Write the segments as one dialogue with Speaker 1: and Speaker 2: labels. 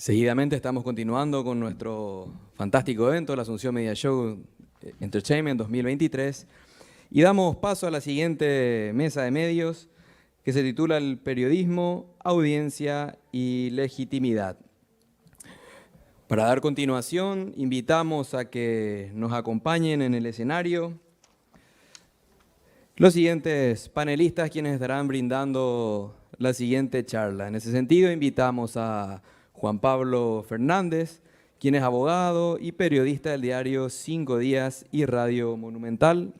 Speaker 1: Seguidamente estamos continuando con nuestro fantástico evento, la Asunción Media Show Entertainment 2023, y damos paso a la siguiente mesa de medios que se titula El periodismo, audiencia y legitimidad. Para dar continuación, invitamos a que nos acompañen en el escenario los siguientes panelistas quienes estarán brindando la siguiente charla. En ese sentido, invitamos a Juan Pablo Fernández, quien es abogado y periodista del diario Cinco Días y Radio Monumental.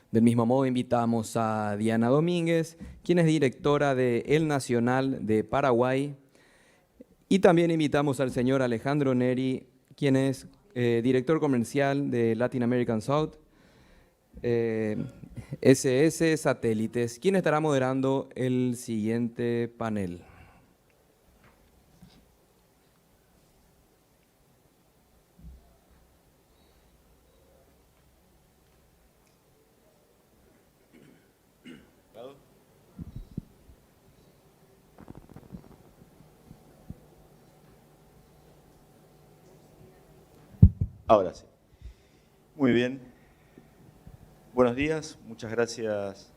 Speaker 1: Del mismo modo, invitamos a Diana Domínguez, quien es directora de El Nacional de Paraguay. Y también invitamos al señor Alejandro Neri, quien es director comercial de Latin American South, SS Satélites, quien estará moderando el siguiente panel.
Speaker 2: Ahora sí. Muy bien. Buenos días. Muchas gracias,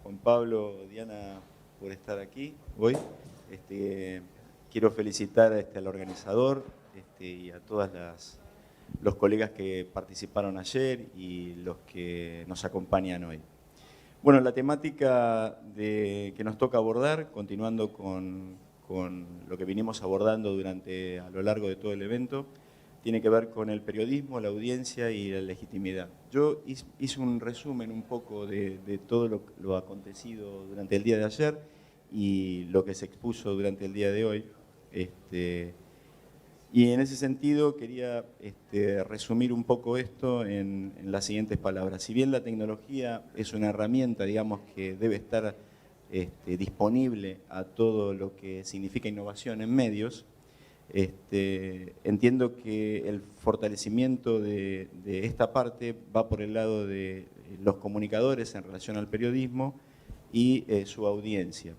Speaker 2: Juan Pablo, Diana, por estar aquí hoy. Quiero felicitar al organizador y a todos los colegas que participaron ayer y los que nos acompañan hoy. Bueno, la temática que nos toca abordar, continuando con lo que vinimos abordando a lo largo de todo el evento, tiene que ver con el periodismo, la audiencia y la legitimidad. Yo hice un resumen un poco de todo lo acontecido durante el día de ayer y lo que se expuso durante el día de hoy. Y en ese sentido quería resumir un poco esto en las siguientes palabras. Si bien la tecnología es una herramienta, digamos, que debe estar disponible a todo lo que significa innovación en medios, entiendo que el fortalecimiento de esta parte va por el lado de los comunicadores en relación al periodismo y su audiencia.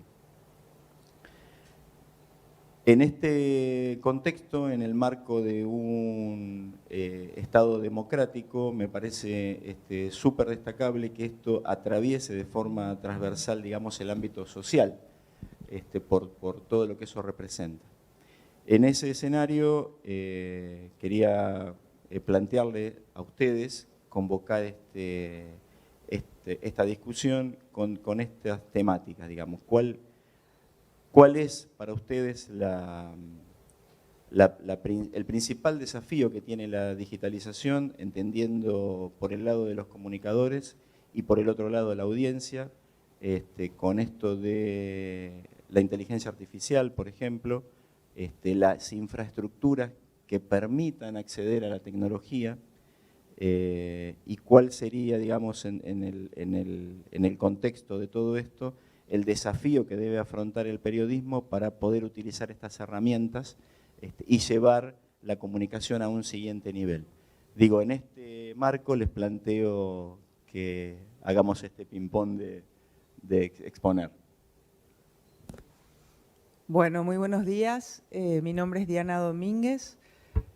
Speaker 2: En este contexto, en el marco de un Estado democrático, me parece súper destacable que esto atraviese de forma transversal, digamos, el ámbito social, por todo lo que eso representa. En ese escenario quería plantearle a ustedes convocar esta discusión con estas temáticas, digamos. ¿Cuál es para ustedes el principal desafío que tiene la digitalización, entendiendo por el lado de los comunicadores y por el otro lado la audiencia, con esto de la inteligencia artificial, por ejemplo, las infraestructuras que permitan acceder a la tecnología y cuál sería, digamos, en el contexto de todo esto, el desafío que debe afrontar el periodismo para poder utilizar estas herramientas y llevar la comunicación a un siguiente nivel. Digo, en este marco les planteo que hagamos este ping-pong de exponer.
Speaker 3: Bueno, muy buenos días. Mi nombre es Diana Domínguez.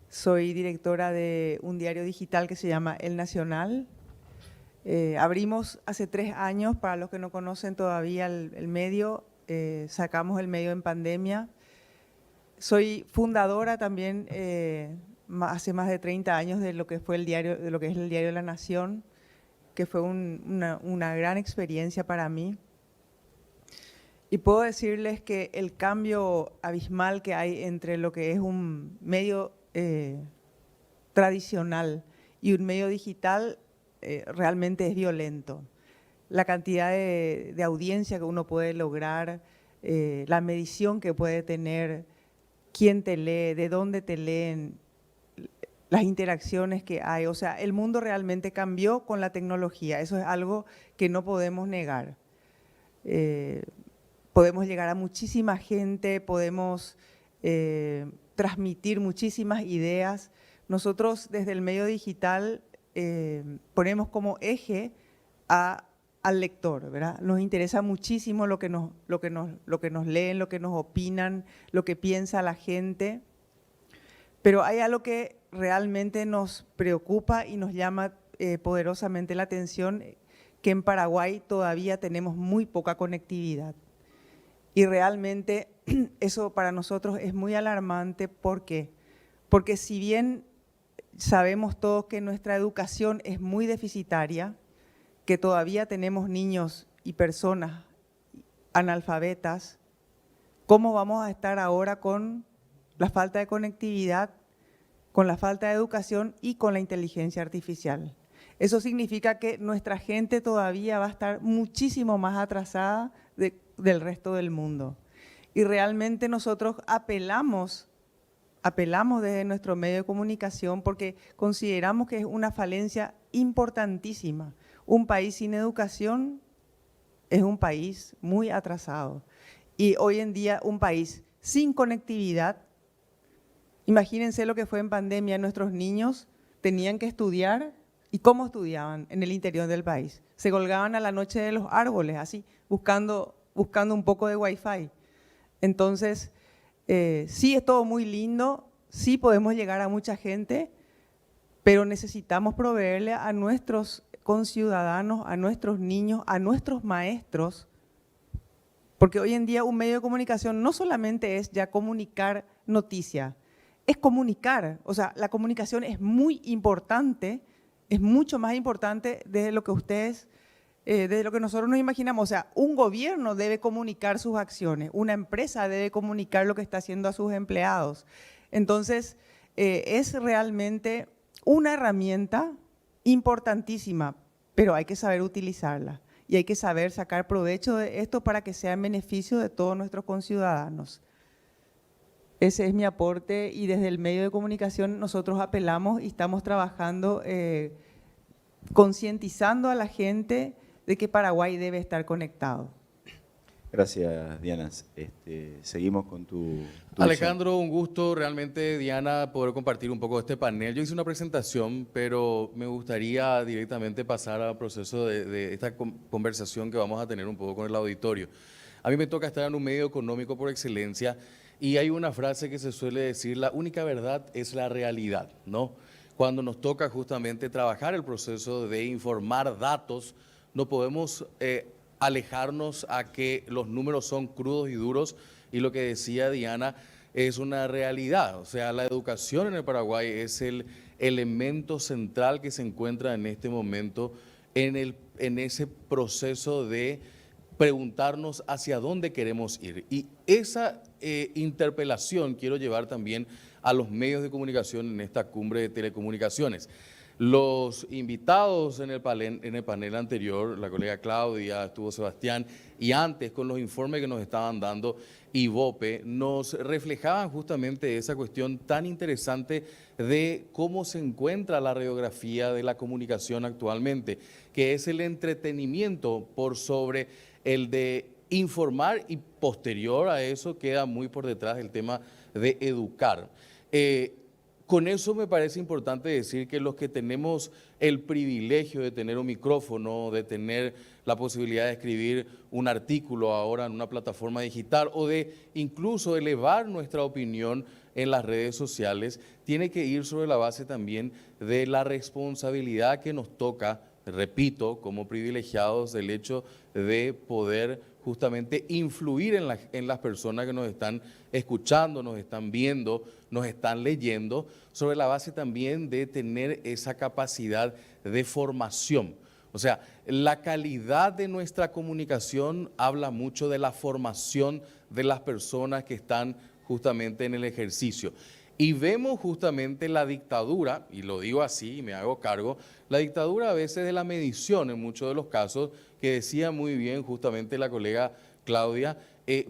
Speaker 3: Soy directora de un diario digital que se llama El Nacional. Abrimos hace 3 años, para los que no conocen todavía el medio, sacamos el medio en pandemia. Soy fundadora también hace más de 30 años de lo que fue el diario, de lo que es el diario La Nación, que fue una gran experiencia para mí. Y puedo decirles que el cambio abismal que hay entre lo que es un medio tradicional y un medio digital realmente es violento. La cantidad de audiencia que uno puede lograr, la medición que puede tener, quién te lee, de dónde te leen, las interacciones que hay. O sea, el mundo realmente cambió con la tecnología. Eso es algo que no podemos negar. Podemos llegar a muchísima gente, podemos transmitir muchísimas ideas. Nosotros desde el medio digital ponemos como eje a al lector, ¿verdad? Nos interesa muchísimo lo que nos leen, lo que nos opinan, lo que piensa la gente, pero hay algo que realmente nos preocupa y nos llama poderosamente la atención, que en Paraguay todavía tenemos muy poca conectividad. Y realmente eso para nosotros es muy alarmante. ¿Por qué? Porque si bien sabemos todos que nuestra educación es muy deficitaria, que todavía tenemos niños y personas analfabetas, ¿cómo vamos a estar ahora con la falta de conectividad, con la falta de educación y con la inteligencia artificial? Eso significa que nuestra gente todavía va a estar muchísimo más atrasada del resto del mundo. Y realmente nosotros apelamos desde nuestro medio de comunicación porque consideramos que es una falencia importantísima. Un país sin educación es un país muy atrasado. Y hoy en día un país sin conectividad, imagínense lo que fue en pandemia, nuestros niños tenían que estudiar. ¿Y cómo estudiaban? En el interior del país. Se colgaban a la noche de los árboles, así, buscando un poco de wifi. Entonces, sí es todo muy lindo, sí podemos llegar a mucha gente, pero necesitamos proveerle a nuestros conciudadanos, a nuestros niños, a nuestros maestros, porque hoy en día un medio de comunicación no solamente es ya comunicar noticia, es comunicar. O sea, la comunicación es muy importante, es mucho más importante desde lo que desde lo que nosotros nos imaginamos. O sea, un gobierno debe comunicar sus acciones, una empresa debe comunicar lo que está haciendo a sus empleados. Entonces, es realmente una herramienta importantísima, pero hay que saber utilizarla y hay que saber sacar provecho de esto para que sea en beneficio de todos nuestros conciudadanos. Ese es mi aporte y desde el medio de comunicación nosotros apelamos y estamos trabajando concientizando a la gente de que Paraguay debe estar conectado.
Speaker 2: Gracias, Diana. Seguimos con tu
Speaker 4: Alejandro, un gusto realmente, Diana, poder compartir un poco de este panel. Yo hice una presentación, pero me gustaría directamente pasar al proceso de esta conversación que vamos a tener un poco con el auditorio. A mí me toca estar en un medio económico por excelencia y hay una frase que se suele decir: la única verdad es la realidad, ¿no? Cuando nos toca justamente trabajar el proceso de informar datos, no podemos alejarnos a que los números son crudos y duros, y lo que decía Diana es una realidad. O sea, la educación en el Paraguay es el elemento central que se encuentra en este momento en ese proceso de preguntarnos hacia dónde queremos ir. Y esa interpelación quiero llevar también a los medios de comunicación en esta cumbre de telecomunicaciones. Los invitados en el panel anterior, la colega Claudia, estuvo Sebastián, y antes con los informes que nos estaban dando IVOPE, nos reflejaban justamente esa cuestión tan interesante de cómo se encuentra la radiografía de la comunicación actualmente, que es el entretenimiento por sobre el de informar, y posterior a eso queda muy por detrás el tema de educar. Con eso me parece importante decir que los que tenemos el privilegio de tener un micrófono, de tener la posibilidad de escribir un artículo ahora en una plataforma digital o de incluso elevar nuestra opinión en las redes sociales, tiene que ir sobre la base también de la responsabilidad que nos toca, repito, como privilegiados, del hecho de poder justamente influir en las personas que nos están escuchando, nos están viendo, nos están leyendo, sobre la base también de tener esa capacidad de formación. O sea, la calidad de nuestra comunicación habla mucho de la formación de las personas que están justamente en el ejercicio. Y vemos justamente la dictadura, y lo digo así y me hago cargo, la dictadura a veces de la medición en muchos de los casos, que decía muy bien justamente la colega Claudia,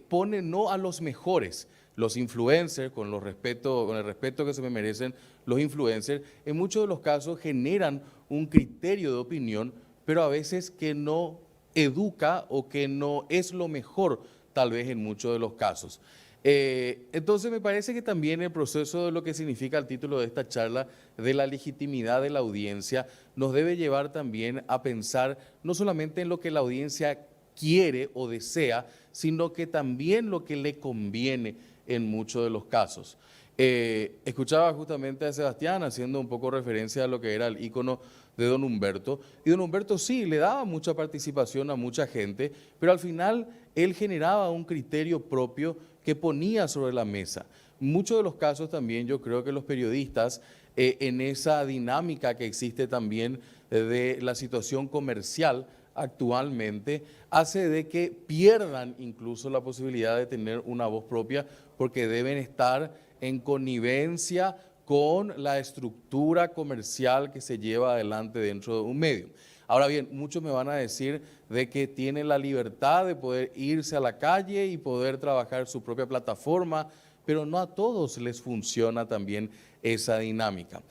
Speaker 4: pone no a los mejores. Los influencers, con el respeto que se me merecen los influencers, en muchos de los casos generan un criterio de opinión, pero a veces que no educa o que no es lo mejor, tal vez en muchos de los casos. Entonces me parece que también el proceso de lo que significa el título de esta charla, de la legitimidad de la audiencia, nos debe llevar también a pensar no solamente en lo que la audiencia quiere o desea, sino que también lo que le conviene en muchos de los casos. Escuchaba justamente a Sebastián haciendo un poco referencia a lo que era el ícono de don Humberto, y don Humberto sí, le daba mucha participación a mucha gente, pero al final él generaba un criterio propio que ponía sobre la mesa. Muchos de los casos también yo creo que los periodistas, en esa dinámica que existe también de la situación comercial actualmente, hace de que pierdan incluso la posibilidad de tener una voz propia porque deben estar en connivencia con la estructura comercial que se lleva adelante dentro de un medio. Ahora bien, muchos me van a decir de que tienen la libertad de poder irse a la calle y poder trabajar su propia plataforma, pero no a todos les funciona también esa dinámica.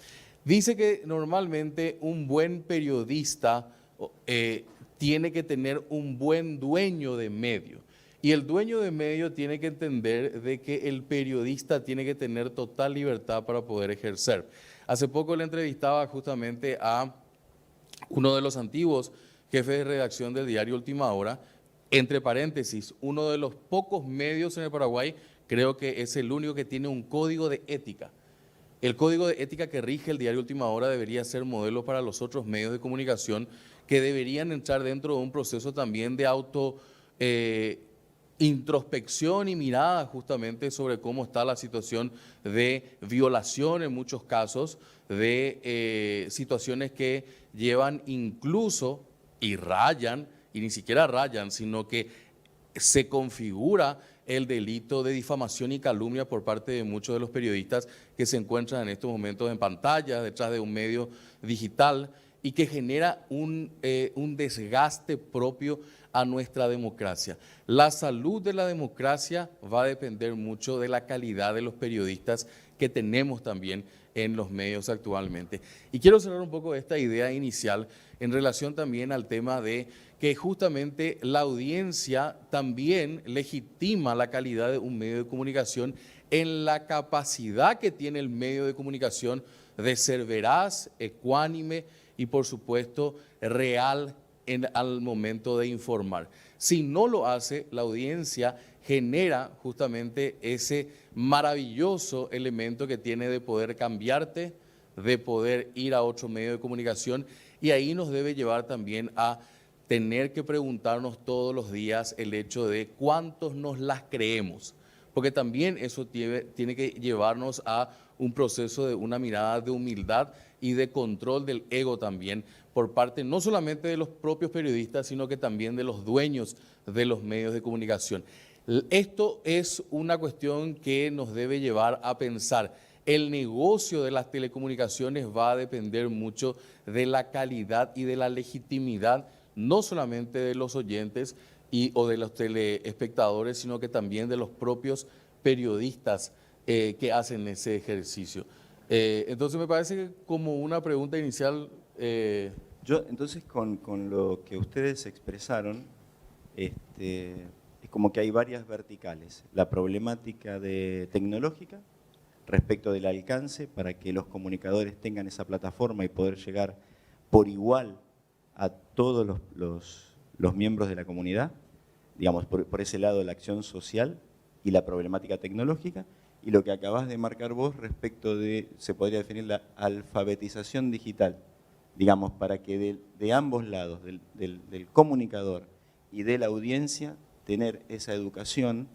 Speaker 4: Dice que normalmente un buen periodista tiene que tener un buen dueño de medio. Y el dueño de medio tiene que entender de que el periodista tiene que tener total libertad para poder ejercer. Hace poco le entrevistaba justamente a uno de los antiguos jefes de redacción del diario Última Hora, entre paréntesis, uno de los pocos medios en el Paraguay, creo que es el único que tiene un código de ética. El código de ética que rige el diario Última Hora debería ser modelo para los otros medios de comunicación que deberían entrar dentro de un proceso también de introspección y mirada justamente sobre cómo está la situación de violación en muchos casos, de situaciones que llevan incluso y rayan, y ni siquiera rayan, sino que se configura el delito de difamación y calumnia por parte de muchos de los periodistas que se encuentran en estos momentos en pantalla, detrás de un medio digital, y que genera un desgaste propio a nuestra democracia. La salud de la democracia va a depender mucho de la calidad de los periodistas que tenemos también en los medios actualmente. Y quiero cerrar un poco esta idea inicial en relación también al tema de que justamente la audiencia también legitima la calidad de un medio de comunicación en la capacidad que tiene el medio de comunicación de ser veraz, ecuánime y por supuesto real al momento de informar. Si no lo hace, la audiencia genera justamente ese maravilloso elemento que tiene de poder cambiarte, de poder ir a otro medio de comunicación, y ahí nos debe llevar también a tener que preguntarnos todos los días el hecho de cuántos nos las creemos, porque también eso tiene que llevarnos a un proceso de una mirada de humildad y de control del ego también, por parte no solamente de los propios periodistas, sino que también de los dueños de los medios de comunicación. Esto es una cuestión que nos debe llevar a pensar. El negocio de las telecomunicaciones va a depender mucho de la calidad y de la legitimidad, no solamente de los oyentes o de los teleespectadores, sino que también de los propios periodistas que hacen ese ejercicio. Entonces me parece que como una pregunta inicial...
Speaker 2: Yo, entonces, con lo que ustedes expresaron, es como que hay varias verticales. La problemática tecnológica respecto del alcance para que los comunicadores tengan esa plataforma y poder llegar por igual a todos los miembros de la comunidad, digamos, por ese lado la acción social y la problemática tecnológica, y lo que acabas de marcar vos respecto de, se podría definir la alfabetización digital, digamos, para que de ambos lados, del comunicador y de la audiencia, tener esa educación,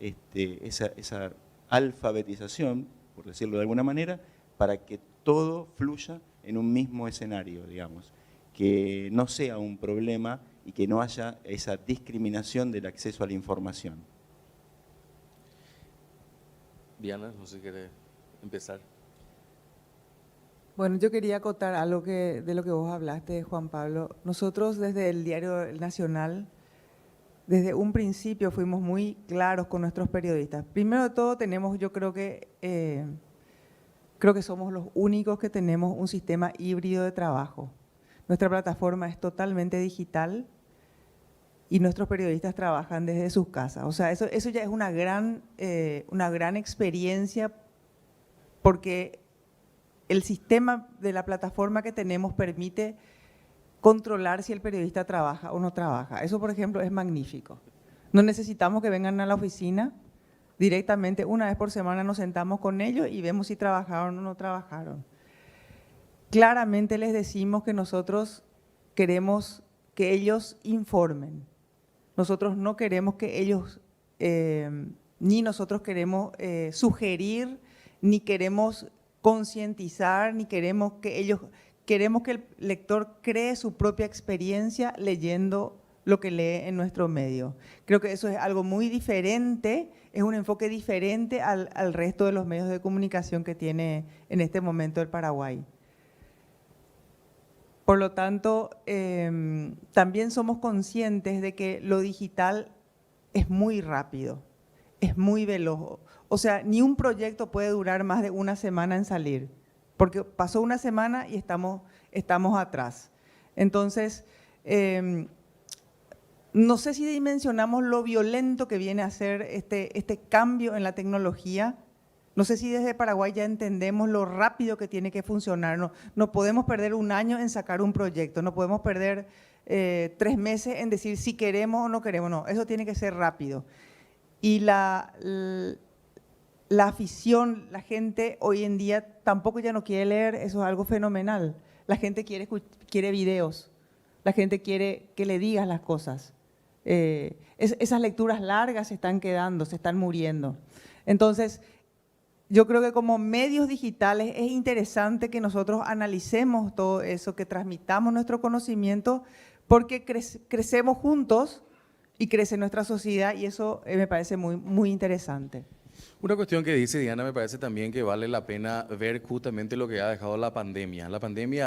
Speaker 2: esa alfabetización, por decirlo de alguna manera, para que todo fluya en un mismo escenario, digamos, que no sea un problema y que no haya esa discriminación del acceso a la información.
Speaker 4: Diana, no sé si quiere empezar.
Speaker 3: Bueno, yo quería acotar algo de lo que vos hablaste, Juan Pablo. Nosotros desde el Diario Nacional, desde un principio fuimos muy claros con nuestros periodistas. Primero de todo yo creo que somos los únicos que tenemos un sistema híbrido de trabajo. Nuestra plataforma es totalmente digital. y nuestros periodistas trabajan desde sus casas. O sea, eso ya es una gran experiencia, porque el sistema de la plataforma que tenemos permite controlar si el periodista trabaja o no trabaja. Eso, por ejemplo, es magnífico. No necesitamos que vengan a la oficina. Directamente, una vez por semana nos sentamos con ellos y vemos si trabajaron o no trabajaron. Claramente les decimos que nosotros queremos que ellos informen. Nosotros no queremos que ellos, ni nosotros queremos sugerir, ni queremos concientizar, ni queremos que ellos, queremos que el lector cree su propia experiencia leyendo lo que lee en nuestro medio. Creo que eso es algo muy diferente, es un enfoque diferente al resto de los medios de comunicación que tiene en este momento el Paraguay. Por lo tanto, también somos conscientes de que lo digital es muy rápido, es muy veloz. O sea, ni un proyecto puede durar más de una semana en salir, porque pasó una semana y estamos atrás. Entonces, no sé si dimensionamos lo violento que viene a ser este cambio en la tecnología. No sé si desde Paraguay ya entendemos lo rápido que tiene que funcionar. No podemos perder un año en sacar un proyecto, no podemos perder 3 meses en decir si queremos o no queremos. No, eso tiene que ser rápido. Y la afición, la gente hoy en día tampoco ya no quiere leer, eso es algo fenomenal. La gente quiere videos, la gente quiere que le digas las cosas. Esas lecturas largas se están quedando, se están muriendo. Entonces, yo creo que como medios digitales es interesante que nosotros analicemos todo eso, que transmitamos nuestro conocimiento, porque crecemos juntos y crece nuestra sociedad, y eso me parece muy, muy interesante.
Speaker 4: Una cuestión que dice Diana me parece también que vale la pena ver justamente lo que ha dejado la pandemia. La pandemia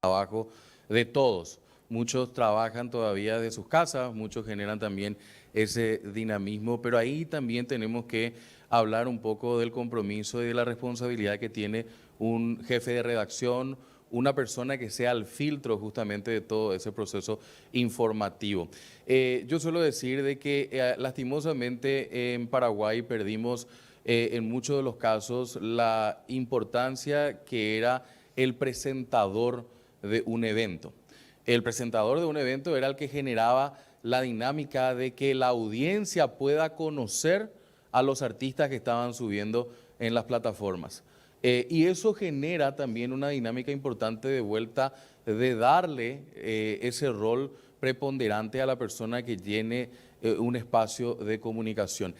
Speaker 4: trabajo de todos. Muchos trabajan todavía de sus casas, muchos generan también ese dinamismo, pero ahí también tenemos que hablar un poco del compromiso y de la responsabilidad que tiene un jefe de redacción, una persona que sea el filtro justamente de todo ese proceso informativo. Yo suelo decir de que lastimosamente en Paraguay perdimos en muchos de los casos la importancia que era el presentador de un evento. El presentador de un evento era el que generaba la dinámica de que la audiencia pueda conocer a los artistas que estaban subiendo en las plataformas. Y eso genera también una dinámica importante de vuelta de darle ese rol preponderante a la persona que llene un espacio de comunicación.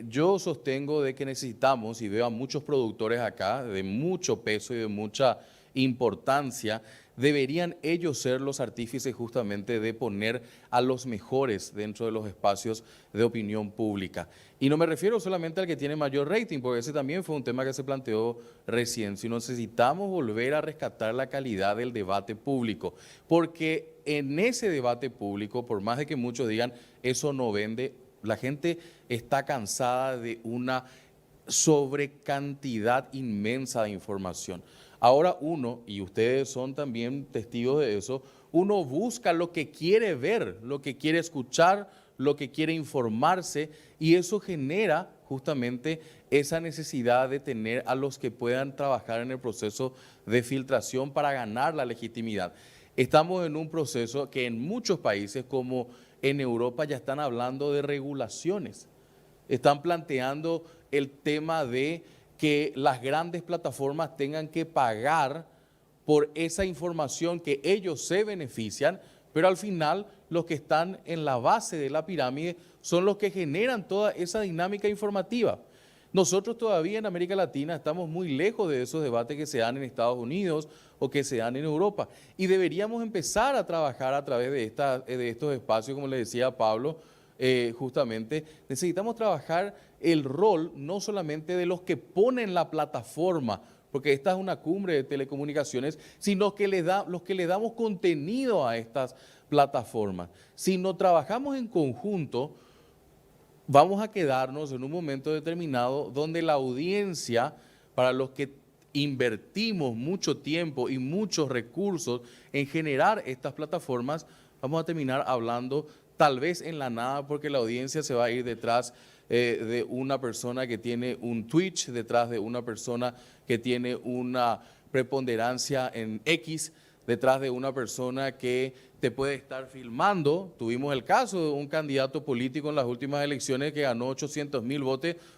Speaker 4: Yo sostengo de que necesitamos, y veo a muchos productores acá de mucho peso y de mucha importancia, deberían ellos ser los artífices justamente de poner a los mejores dentro de los espacios de opinión pública. Y no me refiero solamente al que tiene mayor rating, porque ese también fue un tema que se planteó recién, sino necesitamos volver a rescatar la calidad del debate público, porque en ese debate público, por más de que muchos digan eso no vende, la gente está cansada de una sobrecantidad inmensa de información. Ahora uno, y ustedes son también testigos de eso, uno busca lo que quiere ver, lo que quiere escuchar, lo que quiere informarse, y eso genera justamente esa necesidad de tener a los que puedan trabajar en el proceso de filtración para ganar la legitimidad. Estamos en un proceso que en muchos países, como en Europa, ya están hablando de regulaciones. Están planteando el tema de que las grandes plataformas tengan que pagar por esa información que ellos se benefician, pero al final los que están en la base de la pirámide son los que generan toda esa dinámica informativa. Nosotros todavía en América Latina estamos muy lejos de esos debates que se dan en Estados Unidos o que se dan en Europa, y deberíamos empezar a trabajar a través de estos espacios, como le decía Pablo, justamente necesitamos trabajar el rol no solamente de los que ponen la plataforma, porque esta es una cumbre de telecomunicaciones, sino que los que le damos contenido a estas plataformas. Si no trabajamos en conjunto, vamos a quedarnos en un momento determinado donde la audiencia, para los que invertimos mucho tiempo y muchos recursos en generar estas plataformas, vamos a terminar hablando tal vez en la nada, porque la audiencia se va a ir detrás de una persona que tiene un Twitch, detrás de una persona que tiene una preponderancia en X, detrás de una persona que te puede estar filmando. Tuvimos el caso de un candidato político en las últimas elecciones que ganó 800,000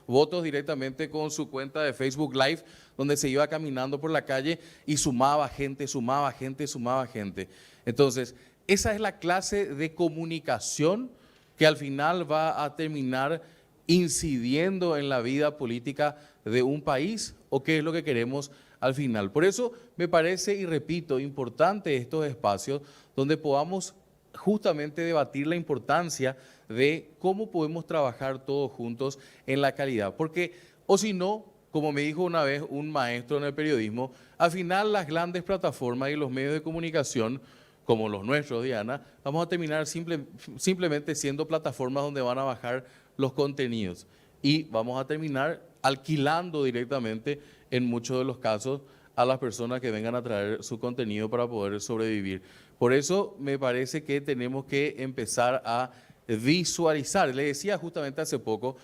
Speaker 4: votos directamente con su cuenta de Facebook Live, donde se iba caminando por la calle y sumaba gente, sumaba gente, sumaba gente. Entonces, esa es la clase de comunicación que al final va a terminar incidiendo en la vida política de un país, o qué es lo que queremos al final. Por eso me parece, y repito, importante estos espacios donde podamos justamente debatir la importancia de cómo podemos trabajar todos juntos en la calidad. Porque, o si no, como me dijo una vez un maestro en el periodismo, al final las grandes plataformas y los medios de comunicación, como los nuestros, Diana, vamos a terminar simplemente siendo plataformas donde van a bajar los contenidos y vamos a terminar alquilando directamente, en muchos de los casos, a las personas que vengan a traer su contenido para poder sobrevivir. Por eso me parece que tenemos que empezar a visualizar. Le decía justamente hace poco,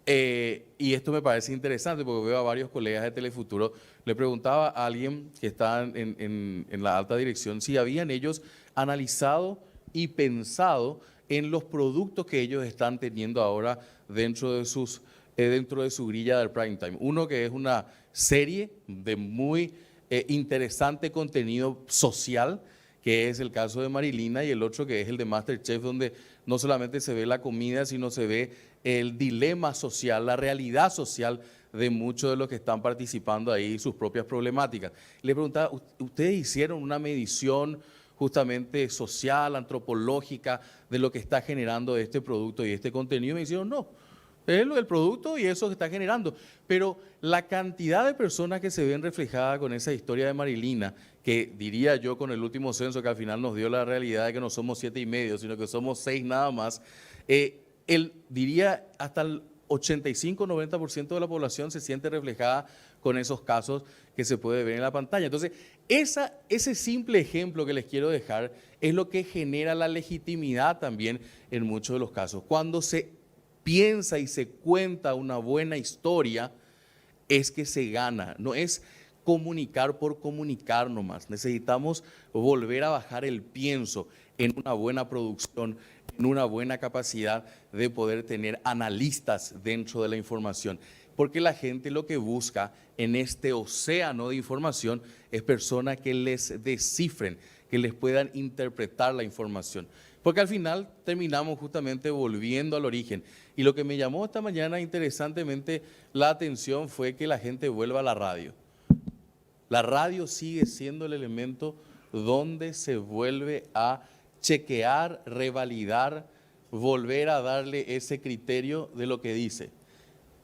Speaker 4: y esto me parece interesante porque veo a varios colegas de Telefuturo, le preguntaba a alguien que está en la alta dirección si habían ellos analizado y pensado en los productos que ellos están teniendo ahora dentro de su grilla del prime time. Uno que es una serie de muy interesante contenido social, que es el caso de Marilina, y el otro que es el de MasterChef, donde no solamente se ve la comida, sino se ve el dilema social, la realidad social de muchos de los que están participando ahí, sus propias problemáticas. Le preguntaba, ¿ustedes hicieron una medición justamente social, antropológica, de lo que está generando este producto y este contenido? Y me dijeron, no, es el producto y eso que está generando. Pero la cantidad de personas que se ven reflejadas con esa historia de Marilina, que diría yo con el último censo que al final nos dio la realidad de que no somos 7,5, sino que somos 6 nada más, él diría hasta el 85-90% de la población se siente reflejada con esos casos que se puede ver en la pantalla. Entonces, ese simple ejemplo que les quiero dejar es lo que genera la legitimidad también en muchos de los casos. Cuando se piensa y se cuenta una buena historia, es que se gana, no es comunicar por comunicar nomás. Necesitamos volver a bajar el pienso en una buena producción, en una buena capacidad de poder tener analistas dentro de la información. Porque la gente lo que busca en este océano de información es personas que les descifren, que les puedan interpretar la información. Porque al final terminamos justamente volviendo al origen. Y lo que me llamó esta mañana interesantemente la atención fue que la gente vuelva a la radio. La radio sigue siendo el elemento donde se vuelve a chequear, revalidar, volver a darle ese criterio de lo que dice.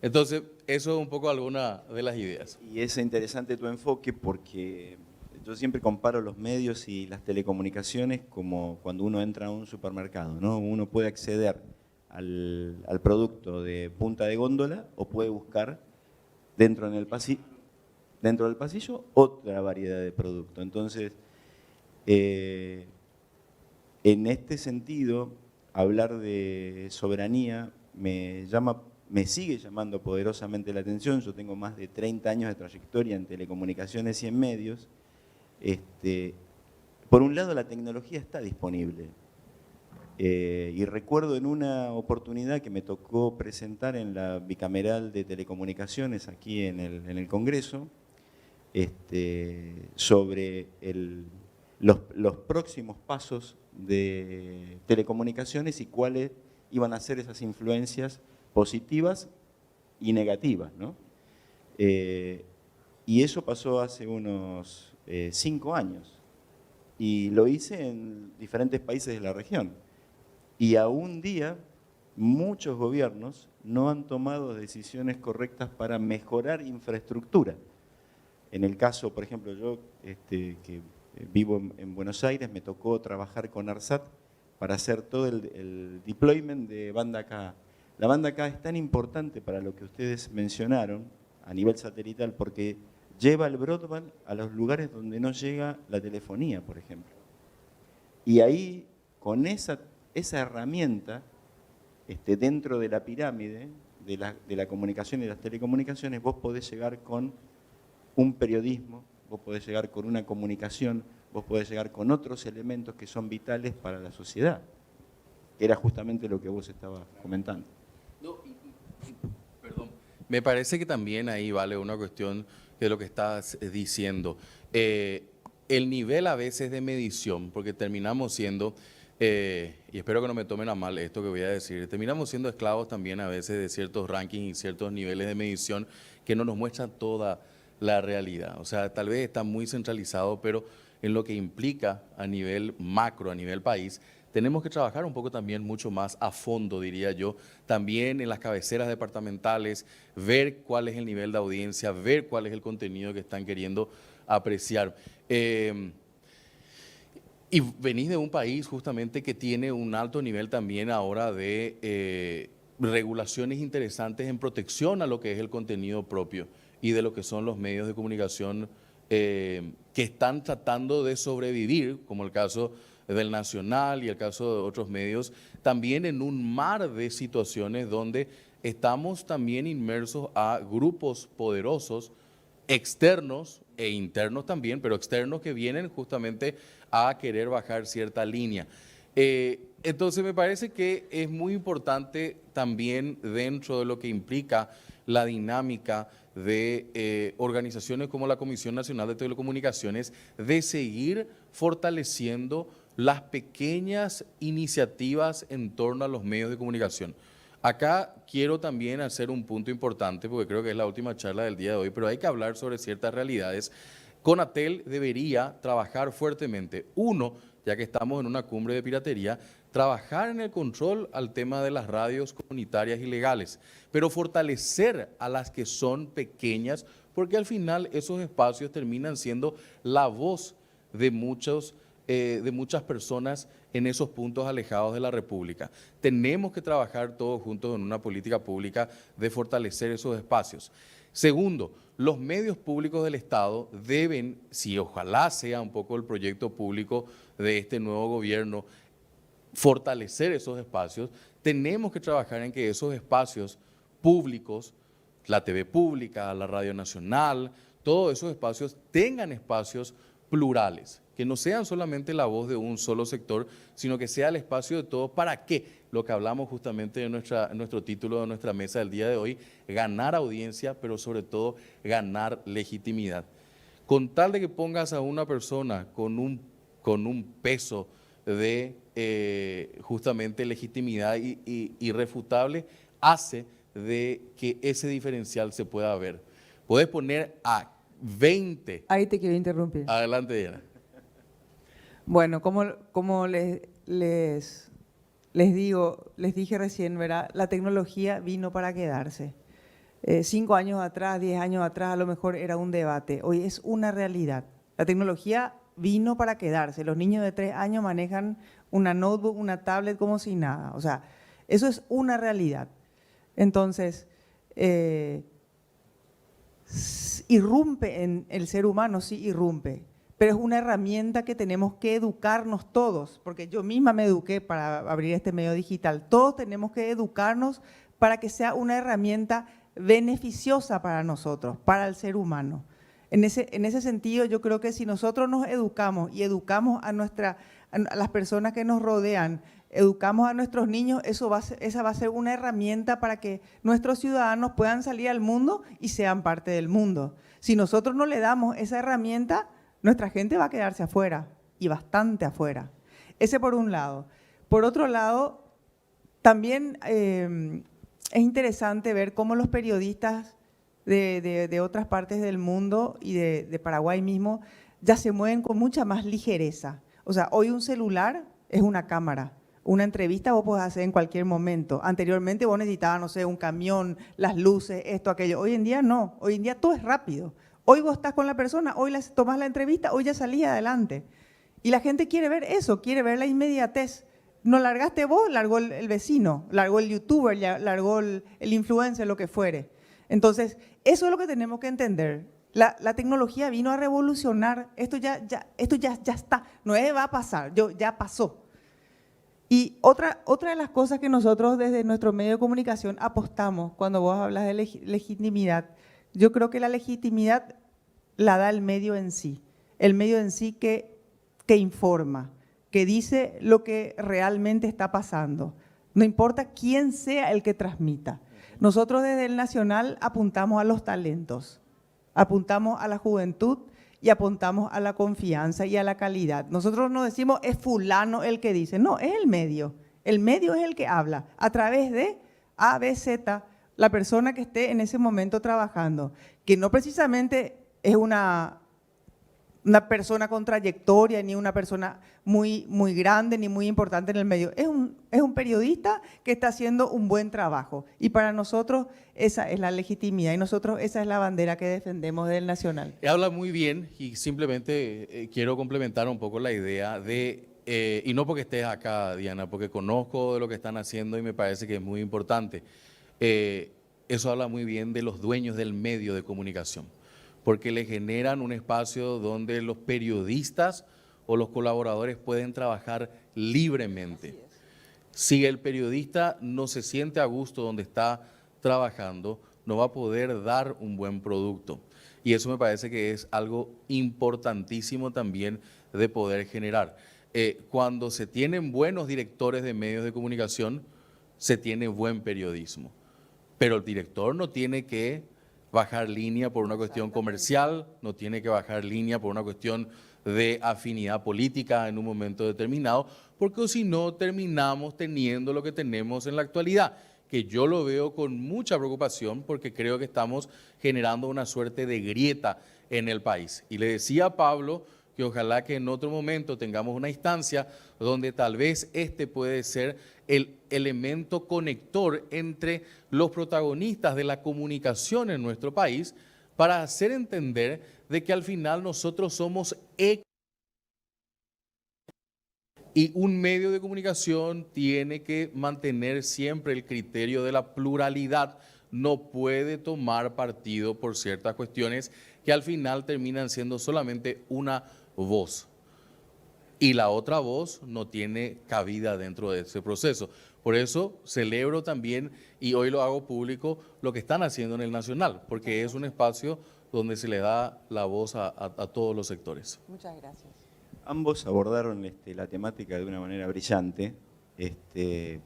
Speaker 4: Entonces, eso es un poco alguna de las ideas.
Speaker 2: Y es interesante tu enfoque porque yo siempre comparo los medios y las telecomunicaciones como cuando uno entra a un supermercado, ¿no? Uno puede acceder al producto de punta de góndola o puede buscar dentro del pasillo otra variedad de productos. Entonces, en este sentido, hablar de soberanía me sigue llamando poderosamente la atención. Yo tengo más de 30 años de trayectoria en telecomunicaciones y en medios. Por un lado, la tecnología está disponible. Y recuerdo en una oportunidad que me tocó presentar en la bicameral de telecomunicaciones aquí en el Congreso, sobre los próximos pasos de telecomunicaciones y cuáles iban a ser esas influencias positivas y negativas, ¿no? Y eso pasó hace unos 5 años y lo hice en diferentes países de la región. Y a un día muchos gobiernos no han tomado decisiones correctas para mejorar infraestructura. En el caso, por ejemplo, yo que vivo en Buenos Aires, me tocó trabajar con ARSAT para hacer todo el deployment de banda K. La banda K es tan importante para lo que ustedes mencionaron a nivel satelital porque lleva el broadband a los lugares donde no llega la telefonía, por ejemplo. Y ahí con esa herramienta, dentro de la pirámide de la comunicación y de las telecomunicaciones, vos podés llegar con un periodismo, vos podés llegar con una comunicación, vos podés llegar con otros elementos que son vitales para la sociedad, que era justamente lo que vos estabas comentando.
Speaker 4: No, perdón. Me parece que también ahí vale una cuestión de lo que estás diciendo. El nivel a veces de medición, porque terminamos siendo, y espero que no me tomen a mal esto que voy a decir, terminamos siendo esclavos también a veces de ciertos rankings y ciertos niveles de medición que no nos muestran toda la realidad. O sea, tal vez está muy centralizado, pero en lo que implica a nivel macro, a nivel país, tenemos que trabajar un poco también mucho más a fondo, diría yo, también en las cabeceras departamentales, ver cuál es el nivel de audiencia, ver cuál es el contenido que están queriendo apreciar. Y venís de un país justamente que tiene un alto nivel también ahora de regulaciones interesantes en protección a lo que es el contenido propio y de lo que son los medios de comunicación que están tratando de sobrevivir, como el caso del Nacional y el caso de otros medios, también en un mar de situaciones donde estamos también inmersos a grupos poderosos, externos e internos también, pero externos que vienen justamente a querer bajar cierta línea. Entonces me parece que es muy importante también dentro de lo que implica la dinámica de organizaciones como la Comisión Nacional de Telecomunicaciones, de seguir fortaleciendo las pequeñas iniciativas en torno a los medios de comunicación. Acá quiero también hacer un punto importante, porque creo que es la última charla del día de hoy, pero hay que hablar sobre ciertas realidades. Conatel debería trabajar fuertemente. Uno, ya que estamos en una cumbre de piratería, trabajar en el control al tema de las radios comunitarias y legales, pero fortalecer a las que son pequeñas, porque al final esos espacios terminan siendo la voz de muchas personas en esos puntos alejados de la República. Tenemos que trabajar todos juntos en una política pública de fortalecer esos espacios. Segundo, los medios públicos del Estado deben, si ojalá sea un poco el proyecto público de este nuevo gobierno, fortalecer esos espacios. Tenemos que trabajar en que esos espacios públicos, la TV pública, la Radio Nacional, todos esos espacios tengan espacios plurales, que no sean solamente la voz de un solo sector, sino que sea el espacio de todos. ¿Para qué? Lo que hablamos justamente de nuestro título de nuestra mesa del día de hoy, ganar audiencia, pero sobre todo ganar legitimidad. Con tal de que pongas a una persona con un peso de justamente legitimidad irrefutable, hace de que ese diferencial se pueda ver. Puedes poner a 20.
Speaker 3: Ahí te quiero interrumpir.
Speaker 4: Adelante, Diana.
Speaker 3: Bueno, como les dije recién, ¿verdad? La tecnología vino para quedarse. 5 años atrás, 10 años atrás, a lo mejor era un debate. Hoy es una realidad. La tecnología vino para quedarse. Los niños de 3 años manejan una notebook, una tablet como si nada. O sea, eso es una realidad. Entonces, irrumpe en el ser humano, sí irrumpe, pero es una herramienta que tenemos que educarnos todos, porque yo misma me eduqué para abrir este medio digital. Todos tenemos que educarnos para que sea una herramienta beneficiosa para nosotros, para el ser humano. En ese sentido, yo creo que si nosotros nos educamos y educamos a las personas que nos rodean, educamos a nuestros niños, esa va a ser una herramienta para que nuestros ciudadanos puedan salir al mundo y sean parte del mundo. Si nosotros no le damos esa herramienta, nuestra gente va a quedarse afuera, y bastante afuera. Ese por un lado. Por otro lado, también es interesante ver cómo los periodistas de otras partes del mundo y de Paraguay mismo ya se mueven con mucha más ligereza. O sea, hoy un celular es una cámara. Una entrevista vos podés hacer en cualquier momento. Anteriormente vos necesitabas, no sé, un camión, las luces, esto, aquello. Hoy en día no, hoy en día todo es rápido. Hoy vos estás con la persona, hoy tomás la entrevista, hoy ya salís adelante. Y la gente quiere ver eso, quiere ver la inmediatez. No largaste vos, largó el vecino, largó el youtuber, largó el influencer, lo que fuere. Entonces, eso es lo que tenemos que entender. La tecnología vino a revolucionar, esto ya está, no es va a pasar, ya pasó. Y otra de las cosas que nosotros desde nuestro medio de comunicación apostamos cuando vos hablas de legitimidad, yo creo que la legitimidad la da el medio en sí que informa, que dice lo que realmente está pasando. No importa quién sea el que transmita. Nosotros desde el Nacional apuntamos a los talentos, apuntamos a la juventud y apuntamos a la confianza y a la calidad. Nosotros no decimos es fulano el que dice, no, es el medio es el que habla a través de A, B, Z, la persona que esté en ese momento trabajando, que no precisamente es una persona con trayectoria, ni una persona muy grande, ni muy importante en el medio. Es un periodista que está haciendo un buen trabajo. Y para nosotros esa es la legitimidad y nosotros esa es la bandera que defendemos del Nacional.
Speaker 4: Habla muy bien y simplemente quiero complementar un poco la idea de, y no porque estés acá, Diana, porque conozco de lo que están haciendo y me parece que es muy importante. Eso habla muy bien de los dueños del medio de comunicación, porque le generan un espacio donde los periodistas o los colaboradores pueden trabajar libremente. Si el periodista no se siente a gusto donde está trabajando, no va a poder dar un buen producto. Y eso me parece que es algo importantísimo también de poder generar. Cuando se tienen buenos directores de medios de comunicación, se tiene buen periodismo. Pero el director no tiene que bajar línea por una cuestión comercial, no tiene que bajar línea por una cuestión de afinidad política en un momento determinado, porque si no terminamos teniendo lo que tenemos en la actualidad, que yo lo veo con mucha preocupación porque creo que estamos generando una suerte de grieta en el país. Y le decía a Pablo que ojalá que en otro momento tengamos una instancia donde tal vez este puede ser el elemento conector entre los protagonistas de la comunicación en nuestro país para hacer entender de que al final nosotros somos y un medio de comunicación tiene que mantener siempre el criterio de la pluralidad, no puede tomar partido por ciertas cuestiones que al final terminan siendo solamente una voz. Y la otra voz no tiene cabida dentro de ese proceso. Por eso celebro también, y hoy lo hago público, lo que están haciendo en el Nacional, porque es un espacio donde se le da la voz a todos los sectores.
Speaker 3: Muchas gracias.
Speaker 2: Ambos abordaron la temática de una manera brillante,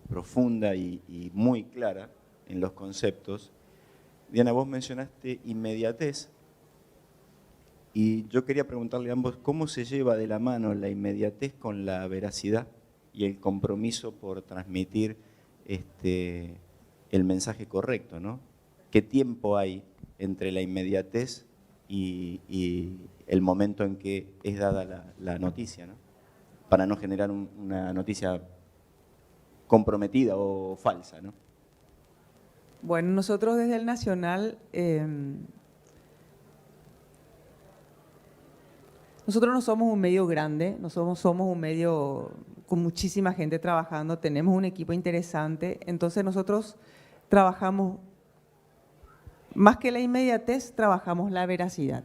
Speaker 2: profunda y muy clara en los conceptos. Diana, vos mencionaste inmediatez. Y yo quería preguntarle a ambos, ¿cómo se lleva de la mano la inmediatez con la veracidad y el compromiso por transmitir el mensaje correcto, ¿no? ¿Qué tiempo hay entre la inmediatez y el momento en que es dada la noticia, ¿no? Para no generar una noticia comprometida o falsa, ¿no?
Speaker 3: Bueno, nosotros desde el Nacional... Nosotros no somos un medio grande, no somos un medio con muchísima gente trabajando, tenemos un equipo interesante, entonces nosotros trabajamos, más que la inmediatez, trabajamos la veracidad.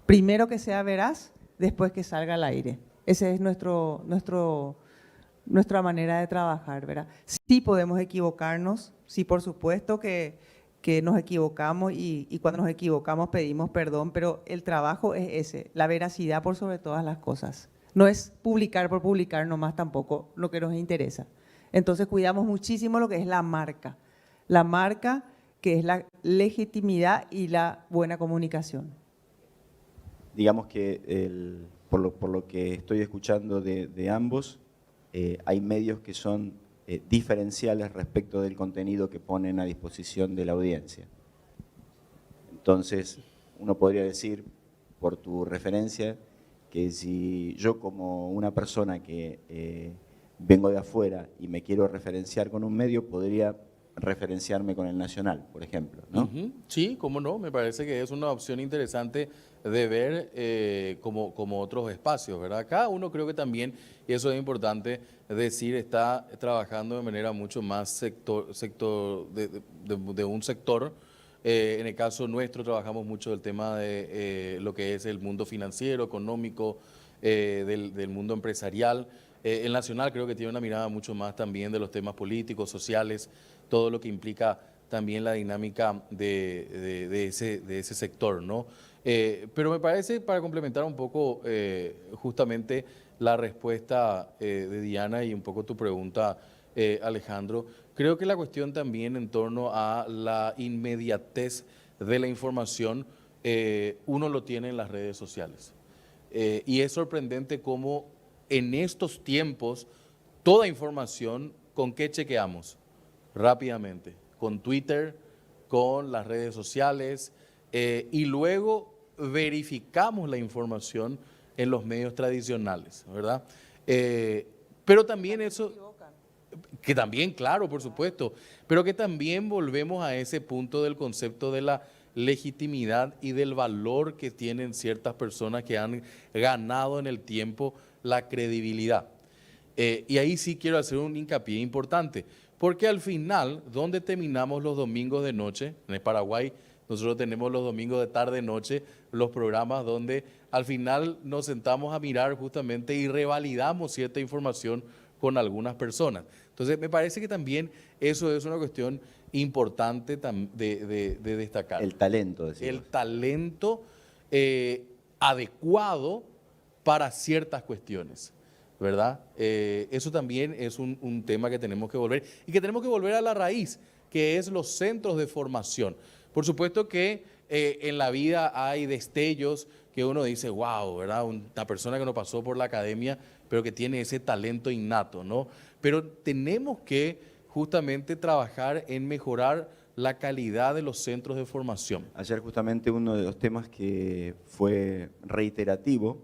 Speaker 3: Primero que sea veraz, después que salga al aire. Esa es nuestra manera de trabajar, ¿verdad? Sí podemos equivocarnos, sí por supuesto que nos equivocamos y cuando nos equivocamos pedimos perdón, pero el trabajo es ese, la veracidad por sobre todas las cosas. No es publicar por publicar nomás tampoco lo que nos interesa. Entonces cuidamos muchísimo lo que es la marca que es la legitimidad y la buena comunicación.
Speaker 2: Digamos que por lo que estoy escuchando de ambos, hay medios que son diferenciales respecto del contenido que ponen a disposición de la audiencia. Entonces, uno podría decir, por tu referencia, que si yo como una persona que vengo de afuera y me quiero referenciar con un medio, podría referenciarme con el Nacional, por ejemplo, ¿no?
Speaker 4: Sí, cómo no, me parece que es una opción interesante de ver como otros espacios, ¿verdad? Cada uno creo que también, y eso es importante decir, está trabajando de manera mucho más de un sector. En el caso nuestro trabajamos mucho el tema de lo que es el mundo financiero, económico, del mundo empresarial. El Nacional creo que tiene una mirada mucho más también de los temas políticos, sociales, todo lo que implica también la dinámica de ese sector, ¿no? Pero me parece, para complementar un poco justamente la respuesta de Diana y un poco tu pregunta, Alejandro, creo que la cuestión también en torno a la inmediatez de la información, uno lo tiene en las redes sociales. Y es sorprendente cómo en estos tiempos toda información, ¿con qué chequeamos? Rápidamente, con Twitter, con las redes sociales, y luego verificamos la información en los medios tradicionales, ¿verdad? Pero también eso, que también, claro, por supuesto, pero que también volvemos a ese punto del concepto de la legitimidad y del valor que tienen ciertas personas que han ganado en el tiempo la credibilidad. Y ahí sí quiero hacer un hincapié importante, porque al final, ¿dónde terminamos los domingos de noche? En el Paraguay nosotros tenemos los domingos de tarde-noche, los programas donde al final nos sentamos a mirar justamente y revalidamos cierta información con algunas personas. Entonces, me parece que también eso es una cuestión importante de destacar.
Speaker 2: El talento, decimos.
Speaker 4: El talento adecuado para ciertas cuestiones, ¿verdad? Eso también es un tema que tenemos que volver, y que tenemos que volver a la raíz, que es los centros de formación. Por supuesto que en la vida hay destellos que uno dice, wow, ¿verdad? Una persona que no pasó por la academia, pero que tiene ese talento innato, ¿no? Pero tenemos que justamente trabajar en mejorar la calidad de los centros de formación.
Speaker 2: Ayer justamente uno de los temas que fue reiterativo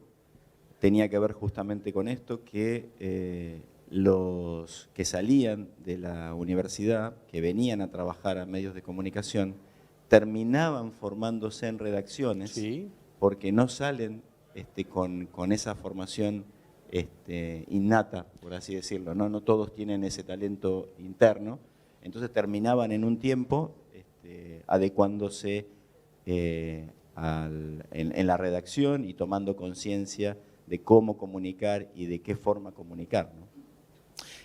Speaker 2: tenía que ver justamente con esto, que los que salían de la universidad, que venían a trabajar a medios de comunicación, terminaban formándose en redacciones,
Speaker 4: Sí.
Speaker 2: porque no salen con esa formación innata, por así decirlo, ¿no? No todos tienen ese talento interno, entonces terminaban en un tiempo adecuándose en la redacción y tomando conciencia de cómo comunicar y de qué forma comunicar, ¿no?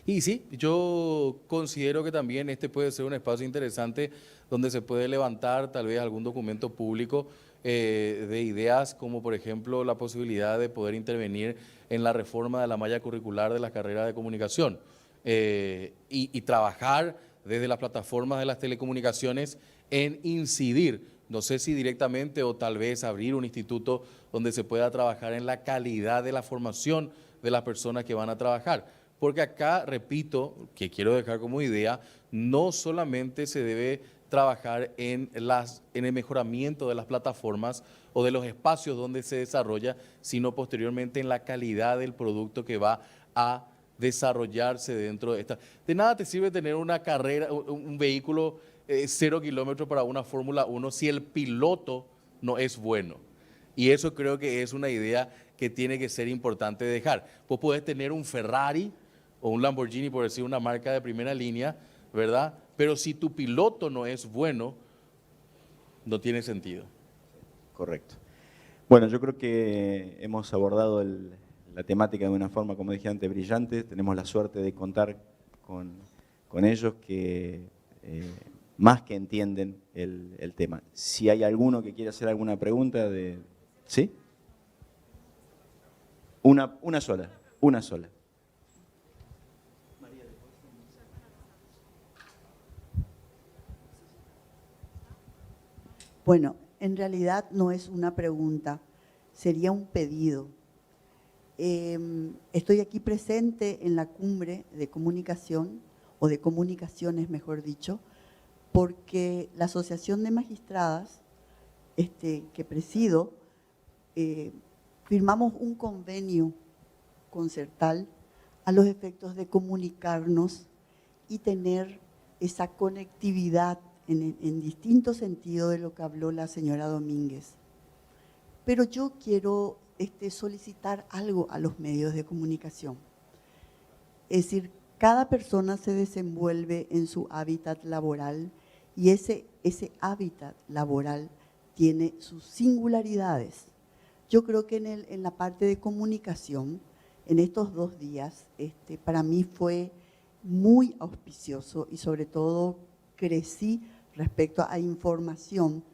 Speaker 4: Y sí, yo considero que también este puede ser un espacio interesante donde se puede levantar tal vez algún documento público de ideas, como por ejemplo la posibilidad de poder intervenir en la reforma de la malla curricular de las carreras de comunicación y trabajar desde las plataformas de las telecomunicaciones en incidir, no sé si directamente o tal vez abrir un instituto donde se pueda trabajar en la calidad de la formación de las personas que van a trabajar. Porque acá, repito, que quiero dejar como idea, no solamente se debe trabajar en el mejoramiento de las plataformas o de los espacios donde se desarrolla, sino posteriormente en la calidad del producto que va a desarrollarse dentro de esta. De nada te sirve tener una carrera, un vehículo 0 kilómetros para una Fórmula 1 si el piloto no es bueno. Y eso creo que es una idea que tiene que ser importante dejar. Vos podés tener un Ferrari o un Lamborghini, por decir una marca de primera línea, ¿verdad? Pero si tu piloto no es bueno, no tiene sentido.
Speaker 2: Correcto. Bueno, yo creo que hemos abordado la temática de una forma, como dije antes, brillante. Tenemos la suerte de contar con ellos que más que entienden el tema. Si hay alguno que quiera hacer alguna pregunta, ¿sí? Una sola.
Speaker 5: Bueno, en realidad no es una pregunta, sería un pedido. Estoy aquí presente en la cumbre de comunicación, o de comunicaciones mejor dicho, porque la Asociación de Magistradas, que presido, firmamos un convenio con CERTAL a los efectos de comunicarnos y tener esa conectividad en distinto sentido de lo que habló la señora Domínguez. Pero yo quiero solicitar algo a los medios de comunicación. Es decir, cada persona se desenvuelve en su hábitat laboral y ese hábitat laboral tiene sus singularidades. Yo creo que en la parte de comunicación, en estos 2 días, para mí fue muy auspicioso y sobre todo crecí respecto a información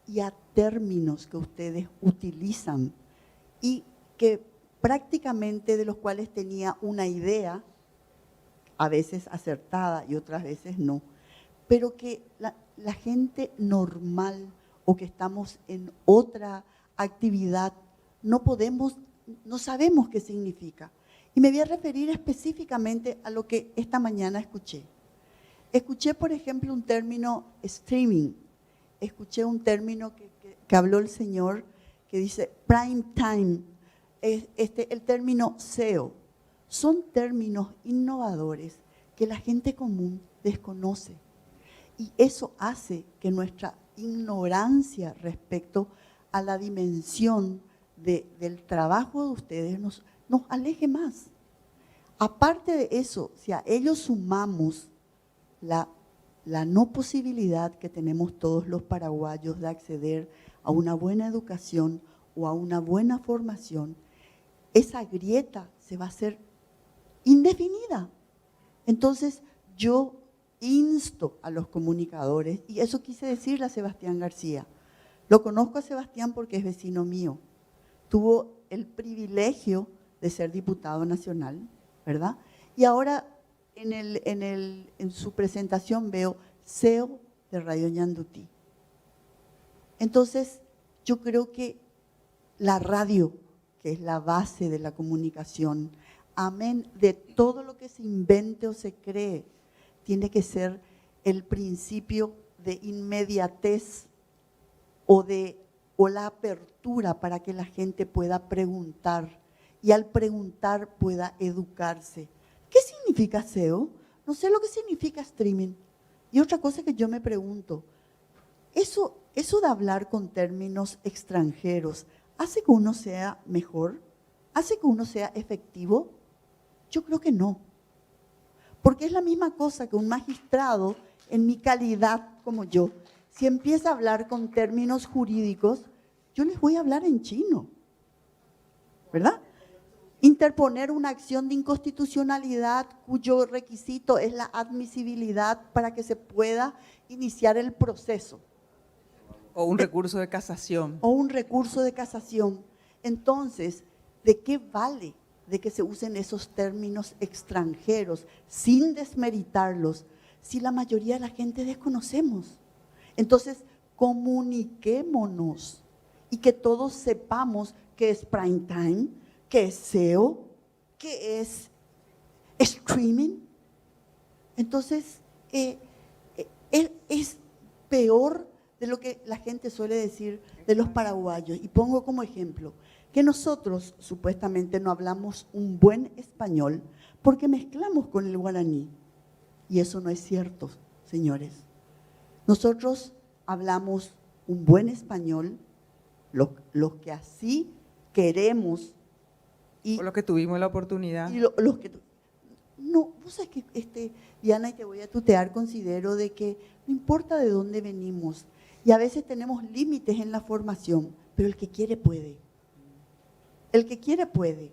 Speaker 5: y a términos que ustedes utilizan y que prácticamente de los cuales tenía una idea, a veces acertada y otras veces no, pero que la gente normal o que estamos en otra actividad no sabemos qué significa. Y me voy a referir específicamente a lo que esta mañana escuché. Escuché, por ejemplo, un término streaming. Escuché un término que habló el señor que dice prime time. El término SEO. Son términos innovadores que la gente común desconoce. Y eso hace que nuestra ignorancia respecto a la dimensión del trabajo de ustedes nos aleje más. Aparte de eso, si a ello sumamos la no posibilidad que tenemos todos los paraguayos de acceder a una buena educación o a una buena formación, esa grieta se va a hacer indefinida. Entonces, yo insto a los comunicadores, y eso quise decirle a Sebastián García. Lo conozco a Sebastián porque es vecino mío. Tuvo el privilegio de ser diputado nacional, ¿verdad? Y ahora en su presentación veo SEO de Radio Ñandutí. Entonces, yo creo que la radio, que es la base de la comunicación, amén de todo lo que se invente o se cree, tiene que ser el principio de inmediatez o la apertura para que la gente pueda preguntar y al preguntar pueda educarse. ¿Qué significa SEO? No sé lo que significa streaming. Y otra cosa que yo me pregunto, ¿eso de hablar con términos extranjeros hace que uno sea mejor? ¿Hace que uno sea efectivo? Yo creo que no. Porque es la misma cosa que un magistrado, en mi calidad como yo, si empieza a hablar con términos jurídicos, yo les voy a hablar en chino, ¿verdad? Interponer una acción de inconstitucionalidad cuyo requisito es la admisibilidad para que se pueda iniciar el proceso.
Speaker 3: O un recurso de casación.
Speaker 5: O un recurso de casación. Entonces, ¿de qué vale de que se usen esos términos extranjeros sin desmeritarlos si la mayoría de la gente desconocemos? Entonces, comuniquémonos y que todos sepamos qué es prime time, qué es SEO, qué es streaming. Entonces, es peor de lo que la gente suele decir de los paraguayos. Y pongo como ejemplo que nosotros supuestamente no hablamos un buen español porque mezclamos con el guaraní. Y eso no es cierto, señores. Nosotros hablamos un buen español, los que así queremos. Y
Speaker 3: Por lo que tuvimos la oportunidad.
Speaker 5: y los que no, vos sabés que Diana, y te voy a tutear, considero de que no importa de dónde venimos, y a veces tenemos límites en la formación, pero el que quiere puede. El que quiere puede.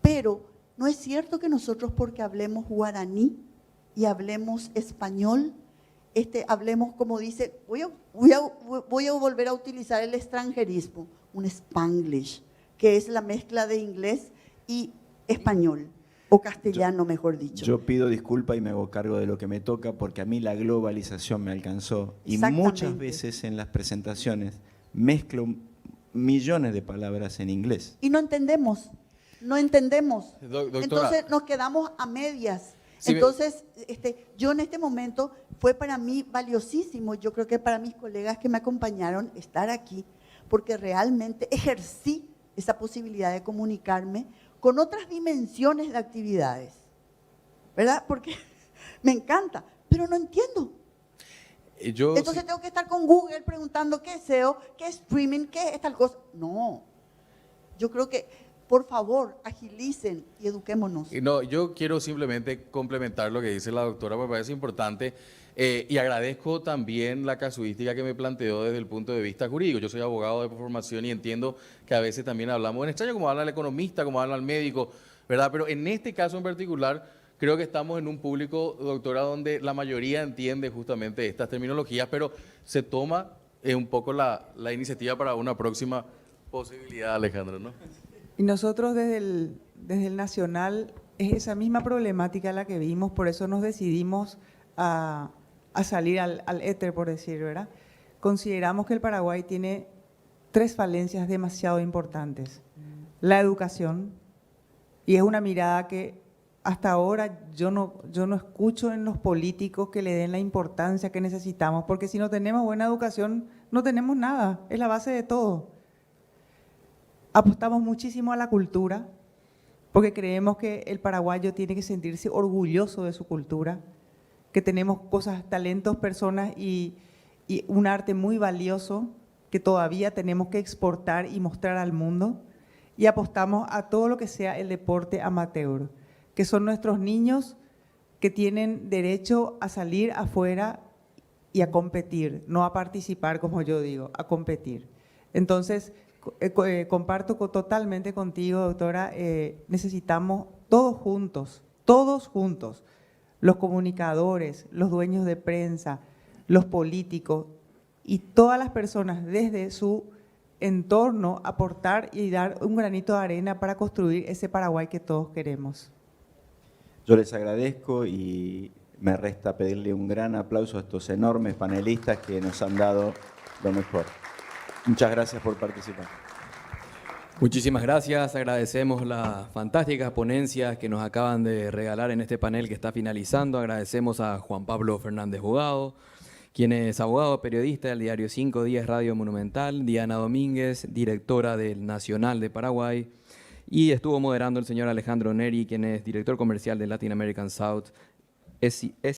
Speaker 5: Pero no es cierto que nosotros porque hablemos guaraní y hablemos español, hablemos como dice, voy a volver a utilizar el extranjerismo, un Spanglish, que es la mezcla de inglés y español, o castellano, mejor dicho.
Speaker 2: Yo pido disculpa y me hago cargo de lo que me toca porque a mí la globalización me alcanzó. Y
Speaker 5: Exactamente.
Speaker 2: muchas veces en las presentaciones mezclo millones de palabras en inglés.
Speaker 5: Y no entendemos.
Speaker 4: Doctora.
Speaker 5: Entonces nos quedamos a medias.
Speaker 4: Sí,
Speaker 5: Entonces, yo en este momento fue para mí valiosísimo, yo creo que para mis colegas que me acompañaron, estar aquí, porque realmente ejercí esa posibilidad de comunicarme con otras dimensiones de actividades, ¿verdad? Porque me encanta, pero no entiendo. Entonces tengo que estar con Google preguntando qué es SEO, qué es streaming, qué es tal cosa. No, yo creo que, por favor, agilicen y eduquémonos.
Speaker 4: No, yo quiero simplemente complementar lo que dice la doctora, me parece importante, y agradezco también la casuística que me planteó desde el punto de vista jurídico. Yo soy abogado de formación y entiendo que a veces también hablamos en extraño, como habla el economista, como habla el médico, ¿verdad? Pero en este caso en particular, creo que estamos en un público, doctora, donde la mayoría entiende justamente estas terminologías, pero se toma un poco la iniciativa para una próxima posibilidad, Alejandro, ¿no?
Speaker 3: Y nosotros desde el Nacional es esa misma problemática la que vimos, por eso nos decidimos a salir al éter, por decir, ¿verdad? Consideramos que el Paraguay tiene 3 falencias demasiado importantes. La educación, y es una mirada que hasta ahora yo no escucho en los políticos que le den la importancia que necesitamos, porque si no tenemos buena educación, no tenemos nada, es la base de todo. Apostamos muchísimo a la cultura, porque creemos que el paraguayo tiene que sentirse orgulloso de su cultura, que tenemos cosas, talentos, personas y un arte muy valioso que todavía tenemos que exportar y mostrar al mundo. Y apostamos a todo lo que sea el deporte amateur, que son nuestros niños que tienen derecho a salir afuera y a competir, no a participar, como yo digo, a competir. Entonces, comparto totalmente contigo, doctora, necesitamos todos juntos, los comunicadores, los dueños de prensa, los políticos y todas las personas desde su entorno aportar y dar un granito de arena para construir ese Paraguay que todos queremos.
Speaker 2: Yo les agradezco y me resta pedirle un gran aplauso a estos enormes panelistas que nos han dado lo mejor. Muchas gracias por participar.
Speaker 1: Muchísimas gracias, agradecemos las fantásticas ponencias que nos acaban de regalar en este panel que está finalizando. Agradecemos a Juan Pablo Fernández Bogado, quien es abogado, periodista del diario 5 Días Radio Monumental, Diana Domínguez, directora del Nacional de Paraguay, y estuvo moderando el señor Alejandro Neri, quien es director comercial de Latin American South.